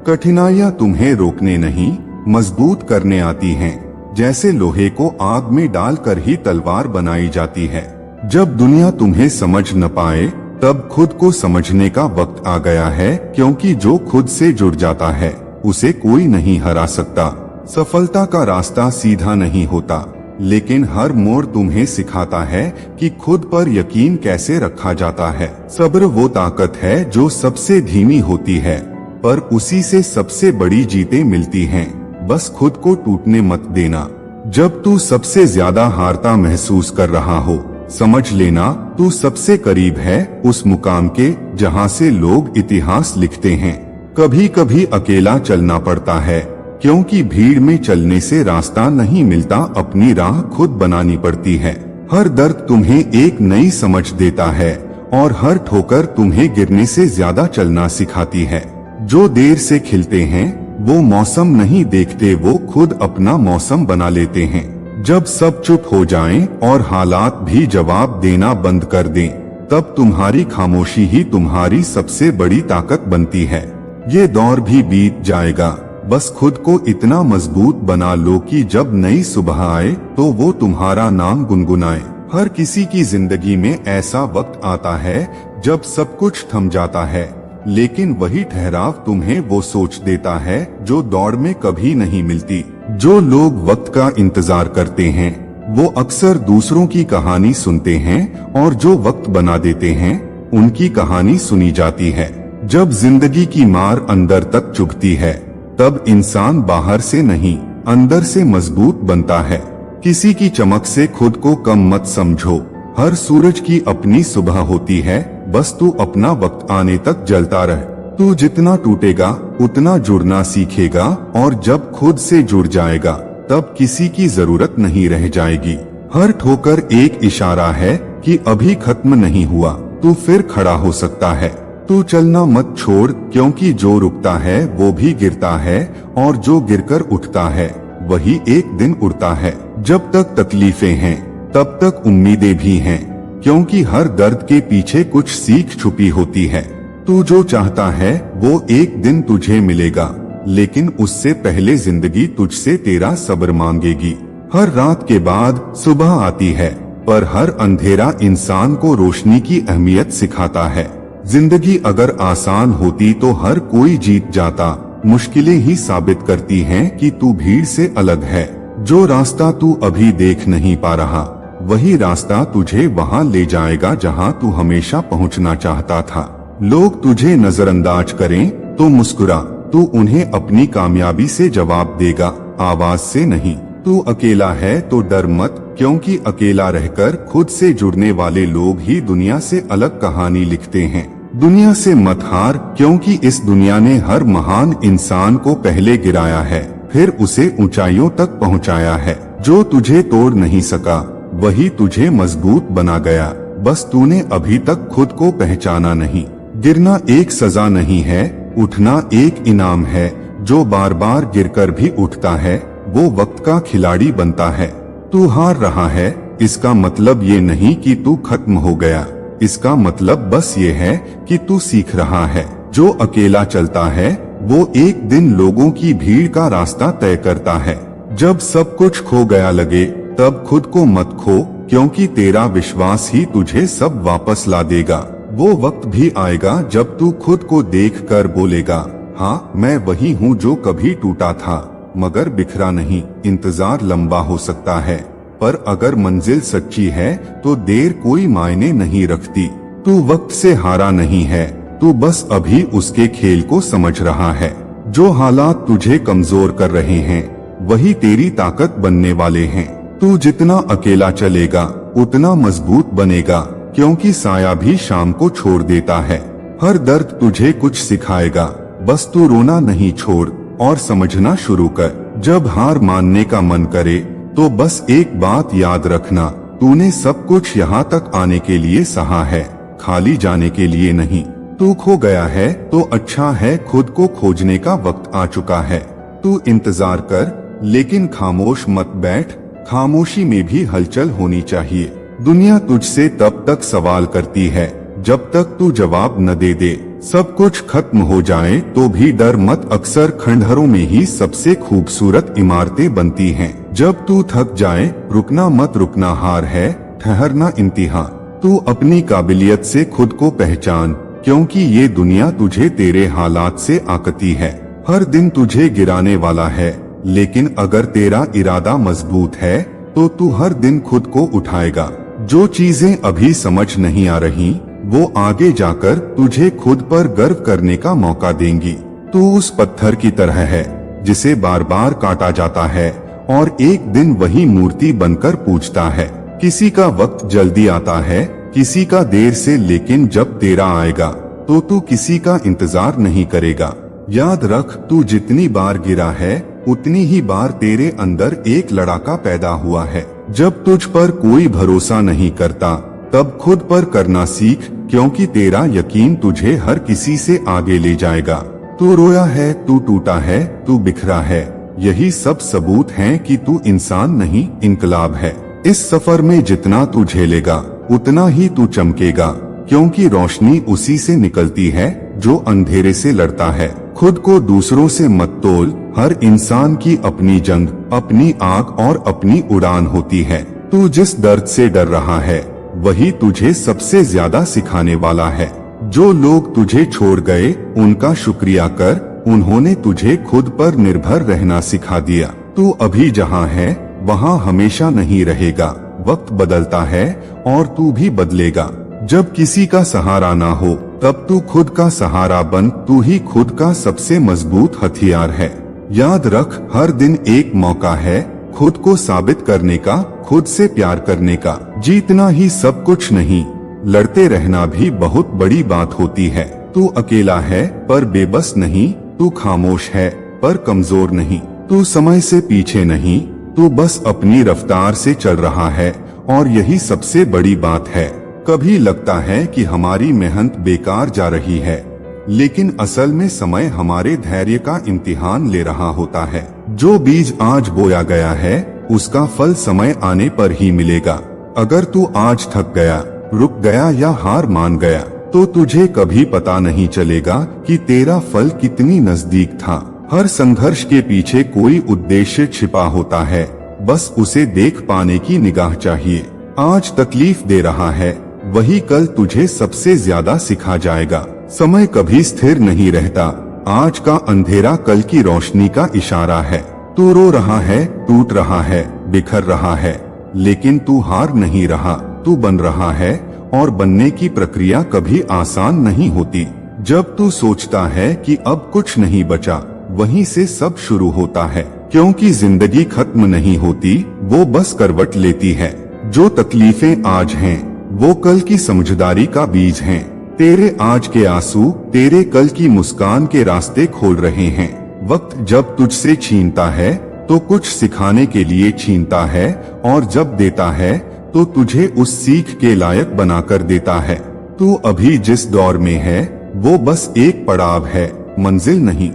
कठिनाइयां तुम्हें रोकने नहीं मजबूत करने आती हैं, जैसे लोहे को आग में डालकर ही तलवार बनाई जाती है। जब दुनिया तुम्हें समझ न पाए तब खुद को समझने का वक्त आ गया है, क्योंकि जो खुद से जुड़ जाता है उसे कोई नहीं हरा सकता। सफलता का रास्ता सीधा नहीं होता, लेकिन हर मोड़ तुम्हें सिखाता है कि खुद पर यकीन कैसे रखा जाता है। सब्र वो ताकत है जो सबसे धीमी होती है, पर उसी से सबसे बड़ी जीतें मिलती हैं। बस खुद को टूटने मत देना। जब तू सबसे ज्यादा हारता महसूस कर रहा हो, समझ लेना तू सबसे करीब है उस मुकाम के जहां से लोग इतिहास लिखते हैं। कभी कभी अकेला चलना पड़ता है, क्योंकि भीड़ में चलने से रास्ता नहीं मिलता, अपनी राह खुद बनानी पड़ती है। हर दर्द तुम्हें एक नई समझ देता है और हर ठोकर तुम्हें गिरने से ज्यादा चलना सिखाती है। जो देर से खिलते हैं वो मौसम नहीं देखते, वो खुद अपना मौसम बना लेते हैं। जब सब चुप हो जाएं और हालात भी जवाब देना बंद कर दें, तब तुम्हारी खामोशी ही तुम्हारी सबसे बड़ी ताकत बनती है। ये दौर भी बीत जाएगा, बस खुद को इतना मजबूत बना लो कि जब नई सुबह आए तो वो तुम्हारा नाम गुनगुनाए। हर किसी की जिंदगी में ऐसा वक्त आता है जब सब कुछ थम जाता है, लेकिन वही ठहराव तुम्हें वो सोच देता है जो दौड़ में कभी नहीं मिलती। जो लोग वक्त का इंतजार करते हैं वो अक्सर दूसरों की कहानी सुनते हैं, और जो वक्त बना देते हैं उनकी कहानी सुनी जाती है। जब जिंदगी की मार अंदर तक चुभती है तब इंसान बाहर से नहीं अंदर से मजबूत बनता है। किसी की चमक से खुद को कम मत समझो। हर सूरज की अपनी सुबह होती है, बस तू अपना वक्त आने तक जलता रह। तू जितना टूटेगा उतना जुड़ना सीखेगा, और जब खुद से जुड़ जाएगा तब किसी की जरूरत नहीं रह जाएगी। हर ठोकर एक इशारा है कि अभी खत्म नहीं हुआ, तू फिर खड़ा हो सकता है। तू चलना मत छोड़, क्योंकि जो रुकता है वो भी गिरता है, और जो गिरकर उठता है वही एक दिन उड़ता है। जब तक तकलीफें हैं तब तक उम्मीदें भी हैं, क्योंकि हर दर्द के पीछे कुछ सीख छुपी होती है। तू जो चाहता है वो एक दिन तुझे मिलेगा, लेकिन उससे पहले जिंदगी तुझसे तेरा सब्र मांगेगी। हर रात के बाद सुबह आती है, पर हर अंधेरा इंसान को रोशनी की अहमियत सिखाता है। जिंदगी अगर आसान होती तो हर कोई जीत जाता। मुश्किलें ही साबित करती हैं कि तू भीड़ से अलग है। जो रास्ता तू अभी देख नहीं पा रहा वही रास्ता तुझे वहां ले जाएगा जहां तू हमेशा पहुंचना चाहता था। लोग तुझे नजरअंदाज करें तो मुस्कुरा, तू उन्हें अपनी कामयाबी से जवाब देगा, आवाज से नहीं। तू अकेला है तो डर मत, क्योंकि अकेला रहकर खुद से जुड़ने वाले लोग ही दुनिया से अलग कहानी लिखते हैं। दुनिया से मत हार, क्योंकि इस दुनिया ने हर महान इंसान को पहले गिराया है, फिर उसे ऊंचाइयों तक पहुंचाया है। जो तुझे तोड़ नहीं सका वही तुझे मजबूत बना गया, बस तूने अभी तक खुद को पहचाना नहीं। गिरना एक सजा नहीं है, उठना एक इनाम है। जो बार बार गिरकर भी उठता है वो वक्त का खिलाड़ी बनता है। तू हार रहा है इसका मतलब ये नहीं कि तू खत्म हो गया, इसका मतलब बस ये है कि तू सीख रहा है। जो अकेला चलता है वो एक दिन लोगों की भीड़ का रास्ता तय करता है। जब सब कुछ खो गया लगे तब खुद को मत खो, क्योंकि तेरा विश्वास ही तुझे सब वापस ला देगा। वो वक्त भी आएगा जब तू खुद को देखकर बोलेगा, हाँ मैं वही हूँ जो कभी टूटा था मगर बिखरा नहीं। इंतजार लंबा हो सकता है, पर अगर मंजिल सच्ची है तो देर कोई मायने नहीं रखती। तू वक्त से हारा नहीं है, तू बस अभी उसके खेल को समझ रहा है। जो हालात तुझे कमजोर कर रहे हैं वही तेरी ताकत बनने वाले हैं। तू जितना अकेला चलेगा उतना मजबूत बनेगा, क्योंकि साया भी शाम को छोड़ देता है। हर दर्द तुझे कुछ सिखाएगा, बस तू रोना नहीं छोड़ और समझना शुरू कर। जब हार मानने का मन करे तो बस एक बात याद रखना, तूने सब कुछ यहाँ तक आने के लिए सहा है, खाली जाने के लिए नहीं। तू खो गया है तो अच्छा है, खुद को खोजने का वक्त आ चुका है। तू इंतजार कर, लेकिन खामोश मत बैठ, खामोशी में भी हलचल होनी चाहिए। दुनिया तुझसे तब तक सवाल करती है जब तक तू जवाब न दे दे। सब कुछ खत्म हो जाए तो भी डर मत, अक्सर खंडहरों में ही सबसे खूबसूरत इमारतें बनती हैं। जब तू थक जाए रुकना मत, रुकना हार है, ठहरना इम्तिहान। तू अपनी काबिलियत से खुद को पहचान, क्योंकि ये दुनिया तुझे तेरे हालात से आकती है। हर दिन तुझे गिराने वाला है, लेकिन अगर तेरा इरादा मजबूत है तो तू हर दिन खुद को उठाएगा। जो चीजें अभी समझ नहीं आ रही वो आगे जाकर तुझे खुद पर गर्व करने का मौका देंगी। तू उस पत्थर की तरह है जिसे बार बार काटा जाता है और एक दिन वही मूर्ति बनकर पूजता है। किसी का वक्त जल्दी आता है, किसी का देर से, लेकिन जब तेरा आएगा तो तू किसी का इंतजार नहीं करेगा। याद रख, तू जितनी बार गिरा है उतनी ही बार तेरे अंदर एक लड़ाका पैदा हुआ है। जब तुझ पर कोई भरोसा नहीं करता तब खुद पर करना सीख, क्योंकि तेरा यकीन तुझे हर किसी से आगे ले जाएगा। तू रोया है, तू टूटा है, तू बिखरा है, यही सब सबूत हैं कि तू इंसान नहीं इनकलाब है। इस सफर में जितना तू झेलेगा उतना ही तू चमकेगा, क्योंकि रोशनी उसी से निकलती है जो अंधेरे से लड़ता है। खुद को दूसरों से मत तोल, हर इंसान की अपनी जंग, अपनी आग और अपनी उड़ान होती है। तू जिस दर्द से डर रहा है वही तुझे सबसे ज्यादा सिखाने वाला है। जो लोग तुझे छोड़ गए उनका शुक्रिया कर, उन्होंने तुझे खुद पर निर्भर रहना सिखा दिया। तू अभी जहाँ है वहाँ हमेशा नहीं रहेगा, वक्त बदलता है और तू भी बदलेगा। जब किसी का सहारा ना हो तब तू खुद का सहारा बन, तू ही खुद का सबसे मजबूत हथियार है। याद रख, हर दिन एक मौका है खुद को साबित करने का, खुद से प्यार करने का। जीतना ही सब कुछ नहीं, लड़ते रहना भी बहुत बड़ी बात होती है। तू अकेला है पर बेबस नहीं, तू खामोश है पर कमजोर नहीं, तू समय से पीछे नहीं, तू बस अपनी रफ्तार से चल रहा है और यही सबसे बड़ी बात है। कभी लगता है कि हमारी मेहनत बेकार जा रही है, लेकिन असल में समय हमारे धैर्य का इम्तिहान ले रहा होता है। जो बीज आज बोया गया है उसका फल समय आने पर ही मिलेगा। अगर तू आज थक गया, रुक गया या हार मान गया तो तुझे कभी पता नहीं चलेगा कि तेरा फल कितनी नजदीक था। हर संघर्ष के पीछे कोई उद्देश्य छिपा होता है, बस उसे देख पाने की निगाह चाहिए। आज तकलीफ दे रहा है वही कल तुझे सबसे ज्यादा सिखा जाएगा। समय कभी स्थिर नहीं रहता, आज का अंधेरा कल की रोशनी का इशारा है। तू रो रहा है, टूट रहा है, बिखर रहा है, लेकिन तू हार नहीं रहा, तू बन रहा है और बनने की प्रक्रिया कभी आसान नहीं होती। जब तू सोचता है कि अब कुछ नहीं बचा, वहीं से सब शुरू होता है, क्योंकि जिंदगी खत्म नहीं होती, वो बस करवट लेती है। जो तकलीफें आज हैं वो कल की समझदारी का बीज हैं। तेरे आज के आंसू तेरे कल की मुस्कान के रास्ते खोल रहे हैं। वक्त जब तुझसे छीनता है तो कुछ सिखाने के लिए छीनता है, और जब देता है तो तुझे उस सीख के लायक बनाकर देता है। तू अभी जिस दौर में है वो बस एक पड़ाव है, मंजिल नहीं।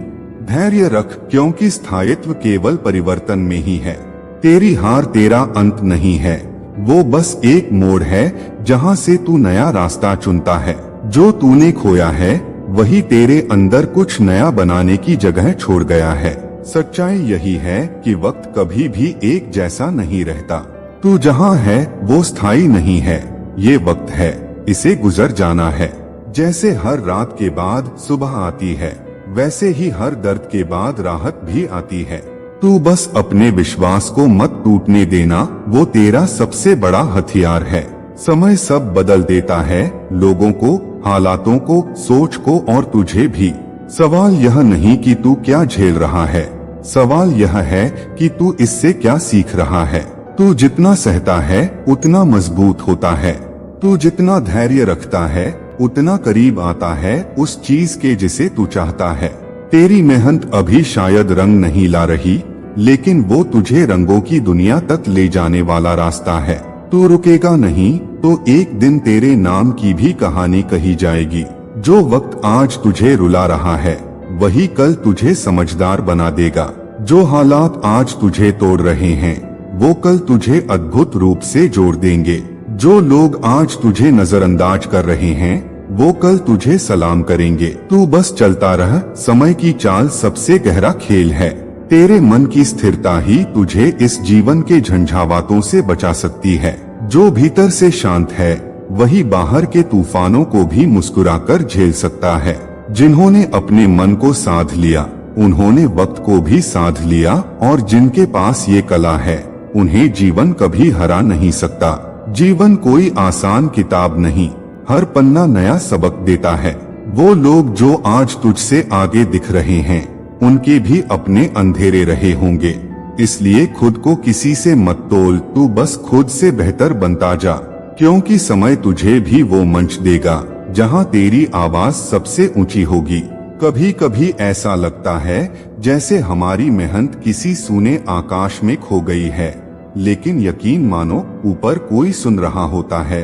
धैर्य रख, क्योंकि स्थायित्व केवल परिवर्तन में ही है। तेरी हार तेरा अंत नहीं है, वो बस एक मोड़ है जहां से तू नया रास्ता चुनता है। जो तूने खोया है वही तेरे अंदर कुछ नया बनाने की जगह छोड़ गया है। सच्चाई यही है कि वक्त कभी भी एक जैसा नहीं रहता। तू जहां है वो स्थायी नहीं है, ये वक्त है, इसे गुजर जाना है। जैसे हर रात के बाद सुबह आती है, वैसे ही हर दर्द के बाद राहत भी आती है। तू बस अपने विश्वास को मत टूटने देना, वो तेरा सबसे बड़ा हथियार है। समय सब बदल देता है, लोगों को, हालातों को, सोच को और तुझे भी। सवाल यह नहीं कि तू क्या झेल रहा है, सवाल यह है कि तू इससे क्या सीख रहा है। तू जितना सहता है उतना मजबूत होता है। तू जितना धैर्य रखता है उतना करीब आता है उस चीज के जिसे तू चाहता है। तेरी मेहनत अभी शायद रंग नहीं ला रही, लेकिन वो तुझे रंगों की दुनिया तक ले जाने वाला रास्ता है। तू रुकेगा नहीं तो एक दिन तेरे नाम की भी कहानी कही जाएगी। जो वक्त आज तुझे रुला रहा है वही कल तुझे समझदार बना देगा। जो हालात आज तुझे तोड़ रहे हैं वो कल तुझे अद्भुत रूप से जोड़ देंगे। जो लोग आज तुझे नजरअंदाज कर रहे हैं वो कल तुझे सलाम करेंगे। तू बस चलता रह, समय की चाल सबसे गहरा खेल है। तेरे मन की स्थिरता ही तुझे इस जीवन के झंझावातों से बचा सकती है। जो भीतर से शांत है वही बाहर के तूफानों को भी मुस्कुराकर झेल सकता है। जिन्होंने अपने मन को साध लिया उन्होंने वक्त को भी साध लिया, और जिनके पास ये कला है उन्हें जीवन कभी हरा नहीं सकता। जीवन कोई आसान किताब नहीं, हर पन्ना नया सबक देता है। वो लोग जो आज तुझसे आगे दिख रहे हैं उनके भी अपने अंधेरे रहे होंगे, इसलिए खुद को किसी से मत तोल, तू बस खुद से बेहतर बनता जा, क्योंकि समय तुझे भी वो मंच देगा जहां तेरी आवाज सबसे ऊंची होगी। कभी कभी ऐसा लगता है जैसे हमारी मेहनत किसी सूने आकाश में खो गई है, लेकिन यकीन मानो ऊपर कोई सुन रहा होता है,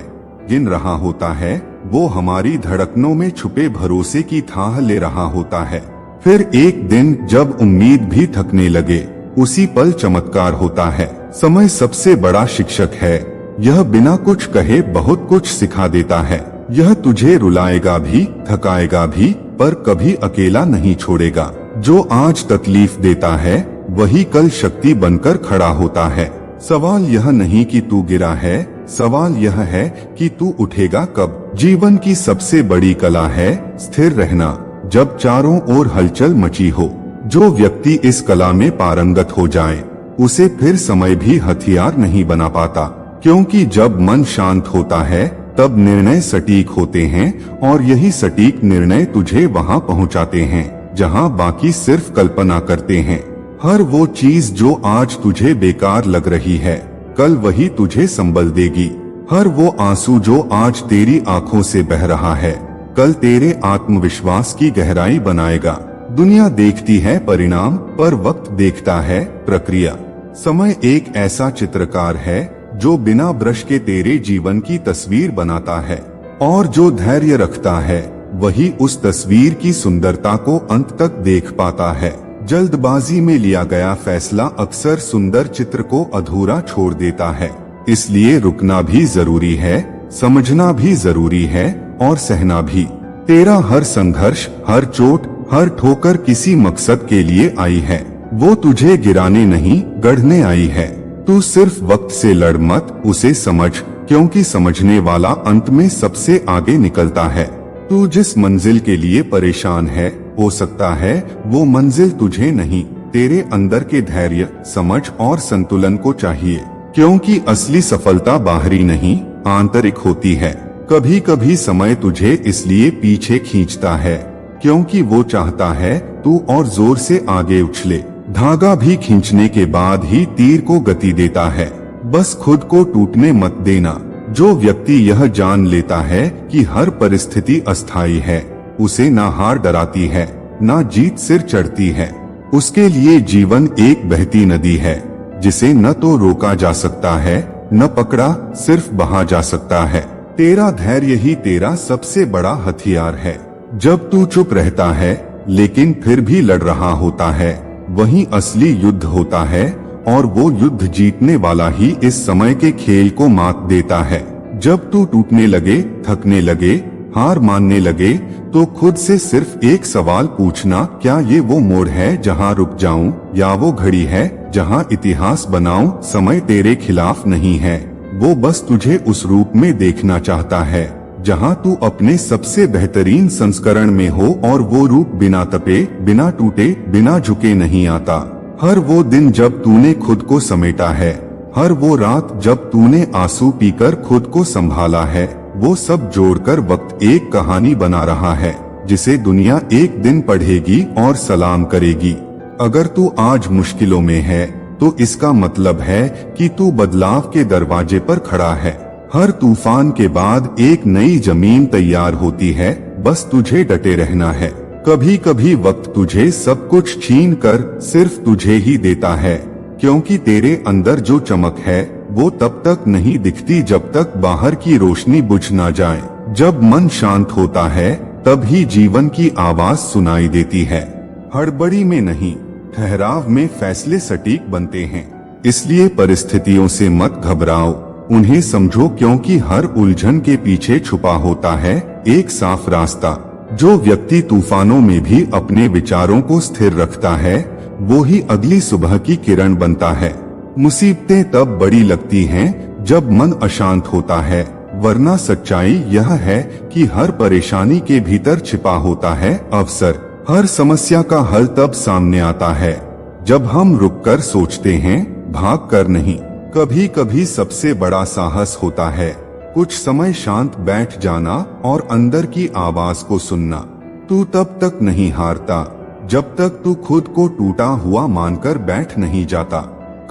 गिन रहा होता है, वो हमारी धड़कनों में छुपे भरोसे की थाह ले रहा होता है। फिर एक दिन जब उम्मीद भी थकने लगे उसी पल चमत्कार होता है। समय सबसे बड़ा शिक्षक है, यह बिना कुछ कहे बहुत कुछ सिखा देता है। यह तुझे रुलाएगा भी, थकाएगा भी, पर कभी अकेला नहीं छोड़ेगा। जो आज तकलीफ देता है वही कल शक्ति बनकर खड़ा होता है। सवाल यह नहीं कि तू गिरा है, सवाल यह है कि तू उठेगा कब। जीवन की सबसे बड़ी कला है स्थिर रहना जब चारों ओर हलचल मची हो। जो व्यक्ति इस कला में पारंगत हो जाए उसे फिर समय भी हथियार नहीं बना पाता, क्योंकि जब मन शांत होता है तब निर्णय सटीक होते हैं और यही सटीक निर्णय तुझे वहां पहुंचाते हैं जहां बाकी सिर्फ कल्पना करते हैं। हर वो चीज जो आज तुझे बेकार लग रही है कल वही तुझे संबल देगी। हर वो आंसू जो आज तेरी आंखों से बह रहा है कल तेरे आत्मविश्वास की गहराई बनाएगा। दुनिया देखती है परिणाम पर वक्त देखता है प्रक्रिया। समय एक ऐसा चित्रकार है जो बिना ब्रश के तेरे जीवन की तस्वीर बनाता है, और जो धैर्य रखता है वही उस तस्वीर की सुंदरता को अंत तक देख पाता है। जल्दबाजी में लिया गया फैसला अक्सर सुंदर चित्र को अधूरा छोड़ देता है। इसलिए रुकना भी जरूरी है, समझना भी जरूरी है और सहना भी। तेरा हर संघर्ष, हर चोट, हर ठोकर किसी मकसद के लिए आई है। वो तुझे गिराने नहीं गढ़ने आई है। तू सिर्फ वक्त से लड़ मत, उसे समझ, क्योंकि समझने वाला अंत में सबसे आगे निकलता है। तू जिस मंजिल के लिए परेशान है हो सकता है वो मंजिल तुझे नहीं, तेरे अंदर के धैर्य, समझ और संतुलन को चाहिए, क्योंकि असली सफलता बाहरी नहीं आंतरिक होती है। कभी कभी समय तुझे इसलिए पीछे खींचता है क्योंकि वो चाहता है तू और जोर से आगे उछले। धागा भी खींचने के बाद ही तीर को गति देता है। बस खुद को टूटने मत देना। जो व्यक्ति यह जान लेता है कि हर परिस्थिति अस्थायी है, उसे ना हार डराती है ना जीत सिर चढ़ती है। उसके लिए जीवन एक बहती नदी है जिसे न तो रोका जा सकता है न पकड़ा सिर्फ बहा जा सकता है। तेरा धैर्य ही तेरा सबसे बड़ा हथियार है। जब तू चुप रहता है लेकिन फिर भी लड़ रहा होता है, वही असली युद्ध होता है, और वो युद्ध जीतने वाला ही इस समय के खेल को मात देता है। जब तू टूटने लगे, थकने लगे, हार मानने लगे, तो खुद से सिर्फ एक सवाल पूछना, क्या ये वो मोड़ है जहां रुक जाऊं, या वो घड़ी है जहां इतिहास बनाऊं। समय तेरे खिलाफ नहीं है, वो बस तुझे उस रूप में देखना चाहता है जहां तू अपने सबसे बेहतरीन संस्करण में हो, और वो रूप बिना तपे, बिना टूटे, बिना झुके नहीं आता। हर वो दिन जब तूने खुद को समेटा है, हर वो रात जब तूने आंसू पीकर खुद को संभाला है, वो सब जोड़कर वक्त एक कहानी बना रहा है जिसे दुनिया एक दिन पढ़ेगी और सलाम करेगी। अगर तू आज मुश्किलों में है तो इसका मतलब है कि तू बदलाव के दरवाजे पर खड़ा है। हर तूफान के बाद एक नई जमीन तैयार होती है, बस तुझे डटे रहना है। कभी कभी वक्त तुझे सब कुछ छीन कर सिर्फ तुझे ही देता है, क्योंकि तेरे अंदर जो चमक है वो तब तक नहीं दिखती जब तक बाहर की रोशनी बुझ ना जाए। जब मन शांत होता है तब ही जीवन की आवाज सुनाई देती है। हड़बड़ी में नहीं, ठहराव में फैसले सटीक बनते हैं। इसलिए परिस्थितियों से मत घबराओ, उन्हें समझो, क्योंकि हर उलझन के पीछे छुपा होता है एक साफ रास्ता। जो व्यक्ति तूफानों में भी अपने विचारों को स्थिर रखता है वो ही अगली सुबह की किरण बनता है। मुसीबतें तब बड़ी लगती हैं जब मन अशांत होता है, वरना सच्चाई यह है कि हर परेशानी के भीतर छिपा होता है अवसर। हर समस्या का हल तब सामने आता है जब हम रुककर सोचते हैं, भाग कर नहीं। कभी कभी सबसे बड़ा साहस होता है कुछ समय शांत बैठ जाना और अंदर की आवाज को सुनना। तू तब तक नहीं हारता जब तक तू खुद को टूटा हुआ मानकर बैठ नहीं जाता।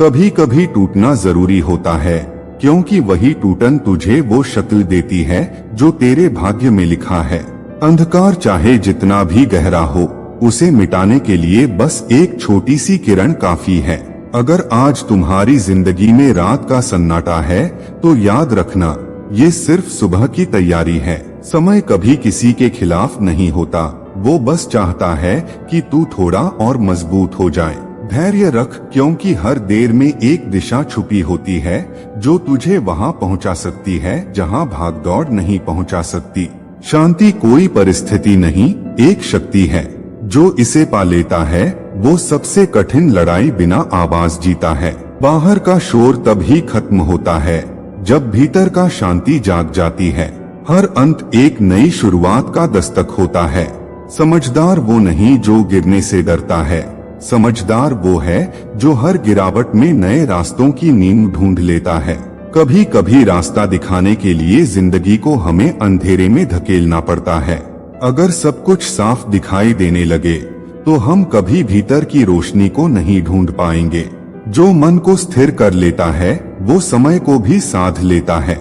कभी कभी टूटना जरूरी होता है, क्योंकि वही टूटन तुझे वो शक्ल देती है जो तेरे भाग्य में लिखा है। अंधकार चाहे जितना भी गहरा हो, उसे मिटाने के लिए बस एक छोटी सी किरण काफी है। अगर आज तुम्हारी जिंदगी में रात का सन्नाटा है तो याद रखना, ये सिर्फ सुबह की तैयारी है। समय कभी किसी के खिलाफ नहीं होता, वो बस चाहता है कि तू थोड़ा और मजबूत हो जाए। धैर्य रख, क्योंकि हर देर में एक दिशा छुपी होती है जो तुझे वहां पहुंचा सकती है जहां भागदौड़ नहीं पहुंचा सकती। शांति कोई परिस्थिति नहीं, एक शक्ति है। जो इसे पा लेता है वो सबसे कठिन लड़ाई बिना आवाज जीता है। बाहर का शोर तभी खत्म होता है जब भीतर का शांति जाग जाती है, हर अंत एक नई शुरुआत का दस्तक होता है। समझदार वो नहीं जो गिरने से डरता है, समझदार वो है जो हर गिरावट में नए रास्तों की नींव ढूंढ लेता है। कभी कभी रास्ता दिखाने के लिए जिंदगी को हमें अंधेरे में धकेलना पड़ता है। अगर सब कुछ साफ दिखाई देने लगे तो हम कभी भीतर की रोशनी को नहीं ढूंढ पाएंगे। जो मन को स्थिर कर लेता है वो समय को भी साध लेता है,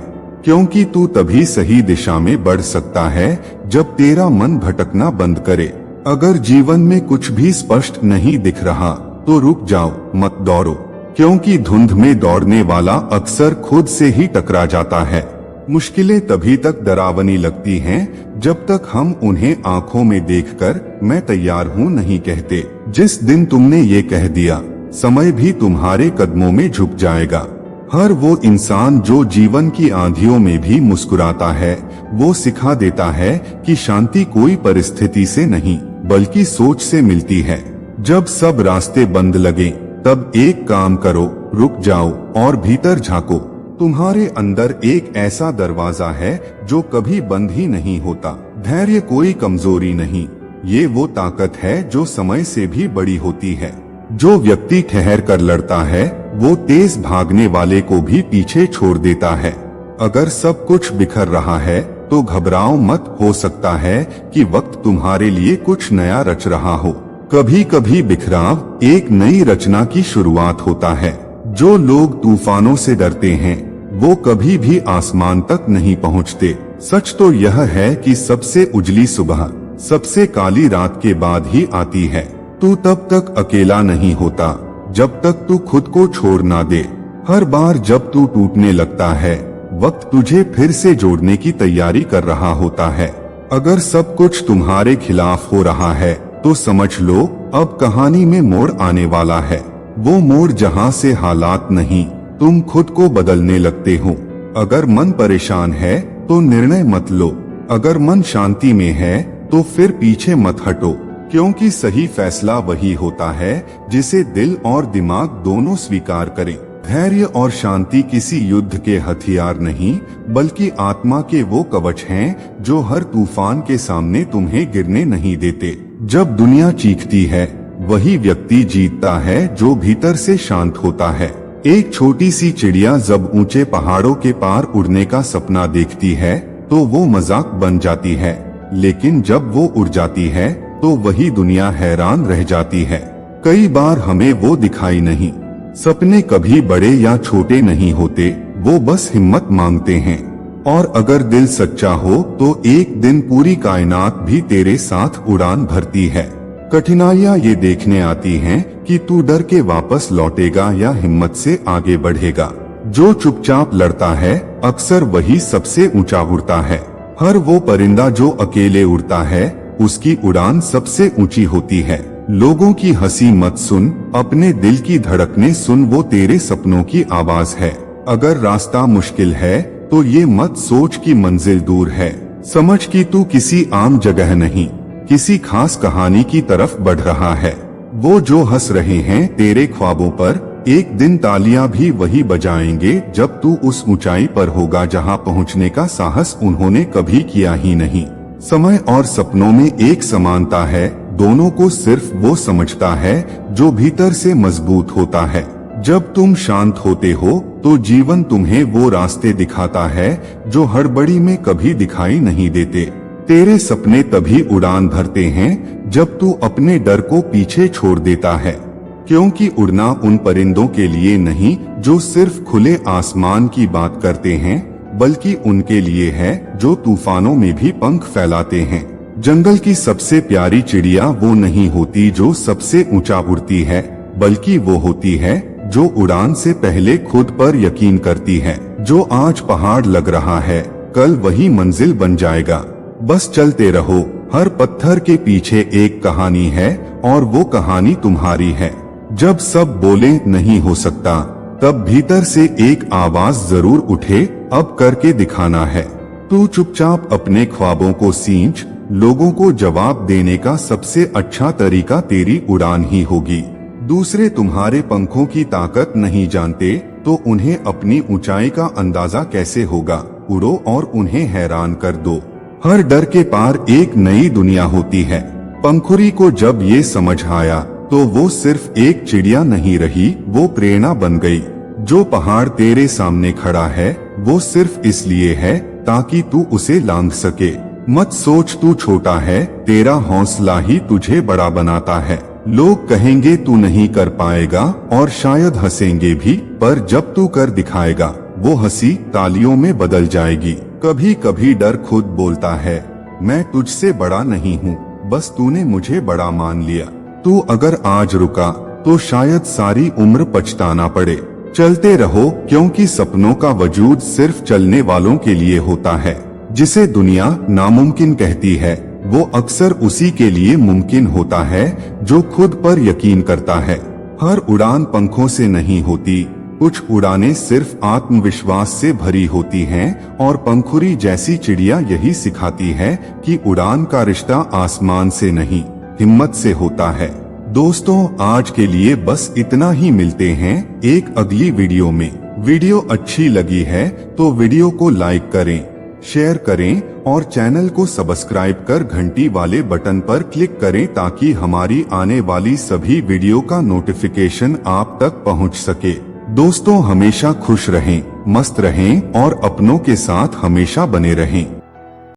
क्योंकि तू तभी सही दिशा में बढ़ सकता है जब तेरा मन भटकना बंद करे। अगर जीवन में कुछ भी स्पष्ट नहीं दिख रहा तो रुक जाओ, मत दौड़ो, क्योंकि धुंध में दौड़ने वाला अक्सर खुद से ही टकरा जाता है। मुश्किलें तभी तक डरावनी लगती हैं जब तक हम उन्हें आंखों में देखकर मैं तैयार हूँ नहीं कहते। जिस दिन तुमने ये कह दिया, समय भी तुम्हारे कदमों में झुक जाएगा। हर वो इंसान जो जीवन की आंधियों में भी मुस्कुराता है, वो सिखा देता है कि शांति कोई परिस्थिति से नहीं बल्कि सोच से मिलती है। जब सब रास्ते बंद लगे तब एक काम करो, रुक जाओ और भीतर झांको। तुम्हारे अंदर एक ऐसा दरवाजा है जो कभी बंद ही नहीं होता। धैर्य कोई कमजोरी नहीं, ये वो ताकत है जो समय से भी बड़ी होती है। जो व्यक्ति ठहर कर लड़ता है वो तेज भागने वाले को भी पीछे छोड़ देता है। अगर सब कुछ बिखर रहा है तो घबराओ मत, हो सकता है कि वक्त तुम्हारे लिए कुछ नया रच रहा हो। कभी कभी बिखराव एक नई रचना की शुरुआत होता है। जो लोग तूफानों से डरते हैं वो कभी भी आसमान तक नहीं पहुंचते। सच तो यह है कि सबसे उजली सुबह सबसे काली रात के बाद ही आती है। तू तब तक अकेला नहीं होता जब तक तू खुद को छोड़ ना दे। हर बार जब तू टूटने लगता है, वक्त तुझे फिर से जोड़ने की तैयारी कर रहा होता है। अगर सब कुछ तुम्हारे खिलाफ हो रहा है तो समझ लो अब कहानी में मोड़ आने वाला है। वो मोड़ जहां से हालात नहीं, तुम खुद को बदलने लगते हो। अगर मन परेशान है तो निर्णय मत लो, अगर मन शांति में है तो फिर पीछे मत हटो, क्योंकि सही फैसला वही होता है जिसे दिल और दिमाग दोनों स्वीकार करें। धैर्य और शांति किसी युद्ध के हथियार नहीं बल्कि आत्मा के वो कवच हैं जो हर तूफान के सामने तुम्हें गिरने नहीं देते। जब दुनिया चीखती है वही व्यक्ति जीतता है जो भीतर से शांत होता है। एक छोटी सी चिड़िया जब ऊंचे पहाड़ों के पार उड़ने का सपना देखती है तो वो मजाक बन जाती है, लेकिन जब वो उड़ जाती है तो वही दुनिया हैरान रह जाती है। कई बार हमें वो दिखाई नहीं। सपने कभी बड़े या छोटे नहीं होते, वो बस हिम्मत मांगते हैं। और अगर दिल सच्चा हो तो एक दिन पूरी कायनात भी तेरे साथ उड़ान भरती है। कठिनाइयाँ ये देखने आती हैं कि तू डर के वापस लौटेगा या हिम्मत से आगे बढ़ेगा। जो चुपचाप लड़ता है अक्सर वही सबसे ऊंचा उड़ता है। हर वो परिंदा जो अकेले उड़ता है उसकी उड़ान सबसे ऊंची होती है। लोगों की हंसी मत सुन, अपने दिल की धड़कने सुन, वो तेरे सपनों की आवाज है। अगर रास्ता मुश्किल है तो ये मत सोच कि मंजिल दूर है। समझ कि तू किसी आम जगह नहीं, किसी खास कहानी की तरफ बढ़ रहा है। वो जो हंस रहे हैं तेरे ख्वाबों पर, एक दिन तालियां भी वही बजाएंगे जब तू उस ऊंचाई पर होगा जहां पहुंचने का साहस उन्होंने कभी किया ही नहीं। समय और सपनों में एक समानता है, दोनों को सिर्फ वो समझता है जो भीतर से मजबूत होता है। जब तुम शांत होते हो तो जीवन तुम्हें वो रास्ते दिखाता है जो हड़बड़ी में कभी दिखाई नहीं देते। तेरे सपने तभी उड़ान भरते हैं जब तू अपने डर को पीछे छोड़ देता है, क्योंकि उड़ना उन परिंदों के लिए नहीं जो सिर्फ खुले आसमान की बात करते हैं, बल्कि उनके लिए है जो तूफानों में भी पंख फैलाते हैं। जंगल की सबसे प्यारी चिड़िया वो नहीं होती जो सबसे ऊंचा उड़ती है, बल्कि वो होती है जो उड़ान से पहले खुद पर यकीन करती है। जो आज पहाड़ लग रहा है कल वही मंजिल बन जाएगा। बस चलते रहो, हर पत्थर के पीछे एक कहानी है और वो कहानी तुम्हारी है। जब सब बोले नहीं हो सकता, तब भीतर से एक आवाज जरूर उठे, अब करके दिखाना है। तू चुपचाप अपने ख्वाबों को सींच, लोगों को जवाब देने का सबसे अच्छा तरीका तेरी उड़ान ही होगी। दूसरे तुम्हारे पंखों की ताकत नहीं जानते तो उन्हें अपनी ऊंचाई का अंदाजा कैसे होगा। उड़ो और उन्हें हैरान कर दो। हर डर के पार एक नई दुनिया होती है। पंखुरी को जब ये समझ आया तो वो सिर्फ एक चिड़िया नहीं रही, वो प्रेरणा बन गई। जो पहाड़ तेरे सामने खड़ा है वो सिर्फ इसलिए है ताकि तू उसे लांघ सके। मत सोच तू छोटा है, तेरा हौसला ही तुझे बड़ा बनाता है। लोग कहेंगे तू नहीं कर पाएगा और शायद हंसेंगे भी, पर जब तू कर दिखाएगा वो हंसी तालियों में बदल जाएगी। कभी कभी डर खुद बोलता है, मैं तुझसे बड़ा नहीं हूँ, बस तूने मुझे बड़ा मान लिया। तू अगर आज रुका तो शायद सारी उम्र पछताना पड़े। चलते रहो, क्योंकि सपनों का वजूद सिर्फ चलने वालों के लिए होता है। जिसे दुनिया नामुमकिन कहती है वो अक्सर उसी के लिए मुमकिन होता है जो खुद पर यकीन करता है। हर उड़ान पंखों से नहीं होती, कुछ उड़ानें सिर्फ आत्मविश्वास से भरी होती हैं और पंखुरी जैसी चिड़िया यही सिखाती है कि उड़ान का रिश्ता आसमान से नहीं, हिम्मत से होता है। दोस्तों, आज के लिए बस इतना ही। मिलते हैं एक अगली वीडियो में। वीडियो अच्छी लगी है तो वीडियो को लाइक करें, शेयर करें और चैनल को सब्सक्राइब कर घंटी वाले बटन पर क्लिक करें ताकि हमारी आने वाली सभी वीडियो का नोटिफिकेशन आप तक पहुंच सके। दोस्तों, हमेशा खुश रहें, मस्त रहें और अपनों के साथ हमेशा बने रहें।